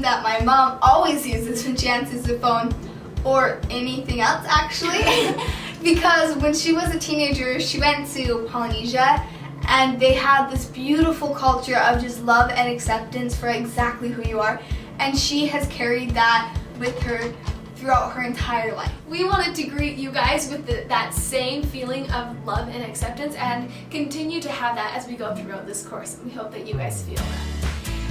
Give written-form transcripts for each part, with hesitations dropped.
that my mom always uses when she answers the phone, or anything else actually, because when she was a teenager, she went to Polynesia, and they had this beautiful culture of just love and acceptance for exactly who you are, and she has carried that with her throughout her entire life. We wanted to greet you guys with that same feeling of love and acceptance and continue to have that as we go throughout this course. We hope that you guys feel that.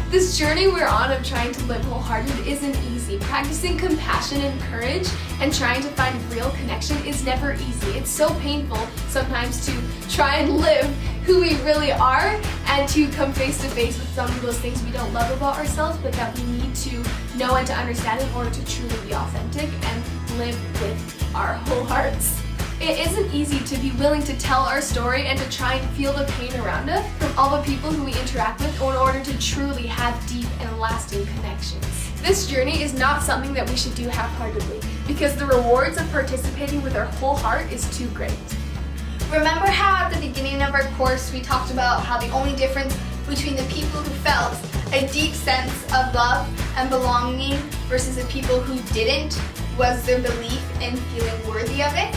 This journey we're on of trying to live wholehearted isn't easy. Practicing compassion and courage and trying to find real connection is never easy. It's so painful sometimes to try and live who we really are and to come face to face with some of those things we don't love about ourselves, but that we need to know and to understand in order to truly be authentic and live with our whole hearts. It isn't easy to be willing to tell our story and to try and feel the pain around us from all the people who we interact with in order to truly have deep and lasting connections. This journey is not something that we should do half-heartedly because the rewards of participating with our whole heart is too great. Remember how at the beginning of our course we talked about how the only difference between the people who felt a deep sense of love and belonging versus the people who didn't was their belief in feeling worthy of it?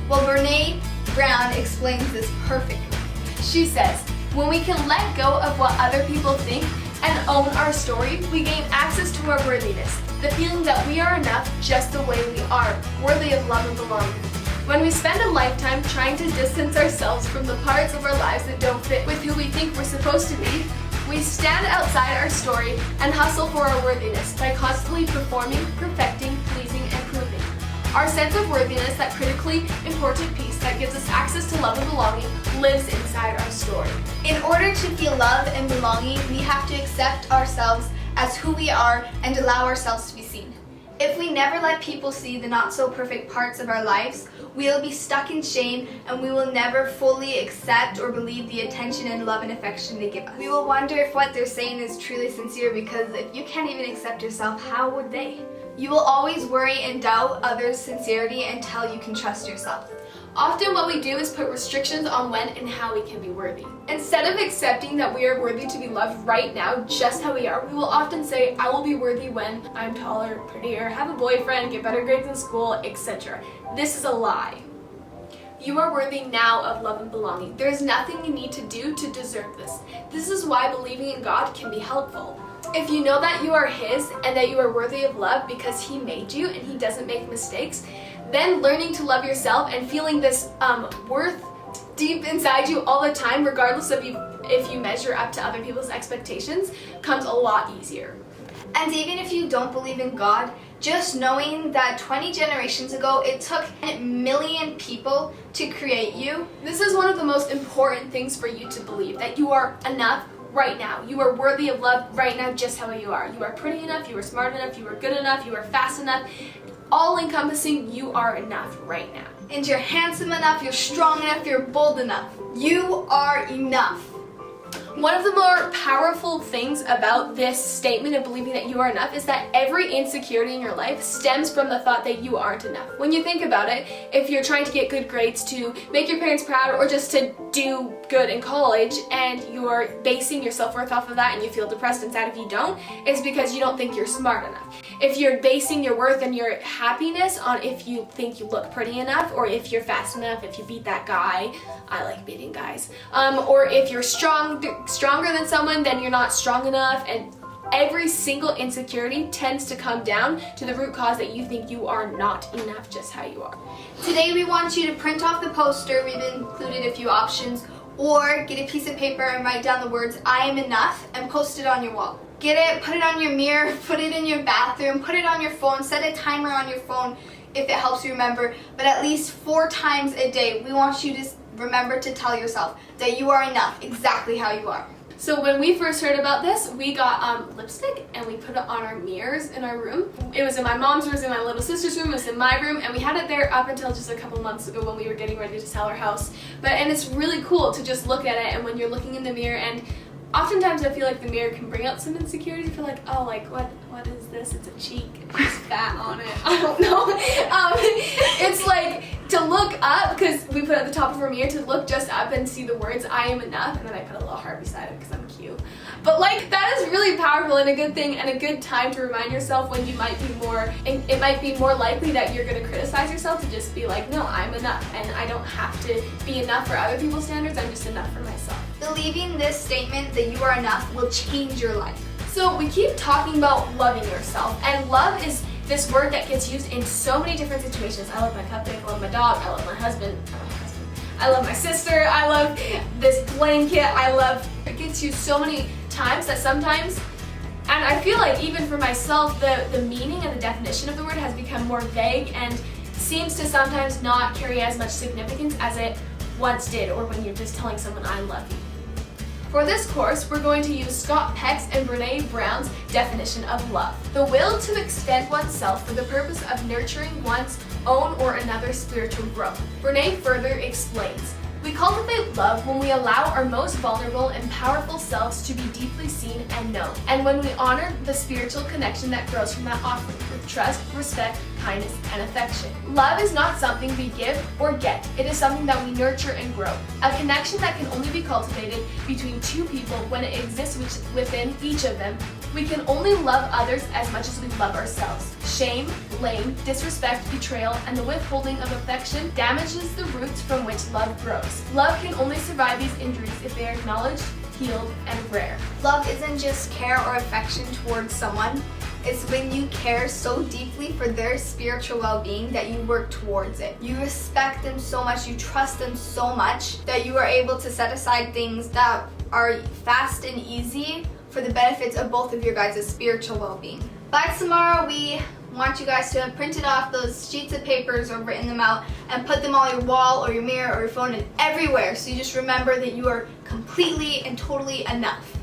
Well, Brene Brown explains this perfectly. She says, when we can let go of what other people think and own our story, we gain access to our worthiness, the feeling that we are enough just the way we are, worthy of love and belonging. When we spend a lifetime trying to distance ourselves from the parts of our lives that don't fit with who we think we're supposed to be, we stand outside our story and hustle for our worthiness by constantly performing, perfecting, pleasing, and proving. Our sense of worthiness, that critically important piece that gives us access to love and belonging, lives inside our story. In order to feel love and belonging, we have to accept ourselves as who we are and allow ourselves to be seen. If we never let people see the not-so-perfect parts of our lives, we will be stuck in shame and we will never fully accept or believe the attention and love and affection they give us. We will wonder if what they're saying is truly sincere, because if you can't even accept yourself, how would they? You will always worry and doubt others' sincerity until you can trust yourself. Often what we do is put restrictions on when and how we can be worthy. Instead of accepting that we are worthy to be loved right now, just how we are, we will often say, I will be worthy when I'm taller, prettier, have a boyfriend, get better grades in school, etc. This is a lie. You are worthy now of love and belonging. There is nothing you need to do to deserve this. This is why believing in God can be helpful. If you know that you are His and that you are worthy of love because He made you and He doesn't make mistakes, then learning to love yourself and feeling this worth deep inside you all the time, regardless of if you measure up to other people's expectations, comes a lot easier. And even if you don't believe in God, just knowing that 20 generations ago it took 10 million people to create you. This is one of the most important things for you to believe, that you are enough right now. You are worthy of love right now just how you are. You are pretty enough, you are smart enough, you are good enough, you are fast enough. All encompassing, you are enough right now. And you're handsome enough, you're strong enough, you're bold enough. You are enough. One of the more powerful things about this statement of believing that you are enough is that every insecurity in your life stems from the thought that you aren't enough. When you think about it, if you're trying to get good grades to make your parents proud or just to do good in college and you're basing your self-worth off of that and you feel depressed and sad if you don't, it's because you don't think you're smart enough. If you're basing your worth and your happiness on if you think you look pretty enough, or if you're fast enough, if you beat that guy, I like beating guys, or if you're stronger than someone, then you're not strong enough, and every single insecurity tends to come down to the root cause that you think you are not enough just how you are. Today we want you to print off the poster. We've included a few options, or get a piece of paper and write down the words I am enough and post it on your wall. Get it, put it on your mirror, put it in your bathroom, put it on your phone, set a timer on your phone if it helps you remember, but at least 4 times a day we want you to remember to tell yourself that you are enough exactly how you are. So when we first heard about this, we got lipstick and we put it on our mirrors in our room. It was in my mom's room, it was in my little sister's room, it was in my room, and we had it there up until just a couple months ago when we were getting ready to sell our house. And it's really cool to just look at it, and when you're looking in the mirror and Oftentimes I feel like the mirror can bring out some insecurities. If you're like, oh, like what is this? It's a cheek. She's fat on it. I don't know. It's like to look up, because we put it at the top of our mirror, to look just up and see the words "I am enough," and then I put a little heart beside it because I'm cute. But like that is really powerful and a good thing and a good time to remind yourself when you might be more. It might be more likely that you're going to criticize yourself, to just be like, no, I'm enough, and I don't have to be enough for other people's standards. I'm just enough for myself. Believing this statement that you are enough will change your life. So we keep talking about loving yourself, and love is this word that gets used in so many different situations. I love my cupcake, I love my dog, I love my husband, I love my sister, I love this blanket, it gets used so many times that sometimes, and I feel like even for myself, the meaning and the definition of the word has become more vague and seems to sometimes not carry as much significance as it once did, or when you're just telling someone I love you. For this course, we're going to use Scott Peck's and Brené Brown's definition of love. The will to extend oneself for the purpose of nurturing one's own or another's spiritual growth. Brené further explains, we cultivate love when we allow our most vulnerable and powerful selves to be deeply seen and known, and when we honor the spiritual connection that grows from that offering with trust, respect, kindness, and affection. Love is not something we give or get. It is something that we nurture and grow. A connection that can only be cultivated between two people when it exists within each of them. We can only love others as much as we love ourselves. Shame, blame, disrespect, betrayal, and the withholding of affection damages the roots from which love grows. Love can only survive these injuries if they are acknowledged, healed, and rare. Love isn't just care or affection towards someone. It's when you care so deeply for their spiritual well-being that you work towards it. You respect them so much, you trust them so much that you are able to set aside things that are fast and easy for the benefits of both of your guys' spiritual well-being. By tomorrow, we want you guys to have printed off those sheets of papers or written them out and put them on your wall or your mirror or your phone and everywhere, so you just remember that you are completely and totally enough.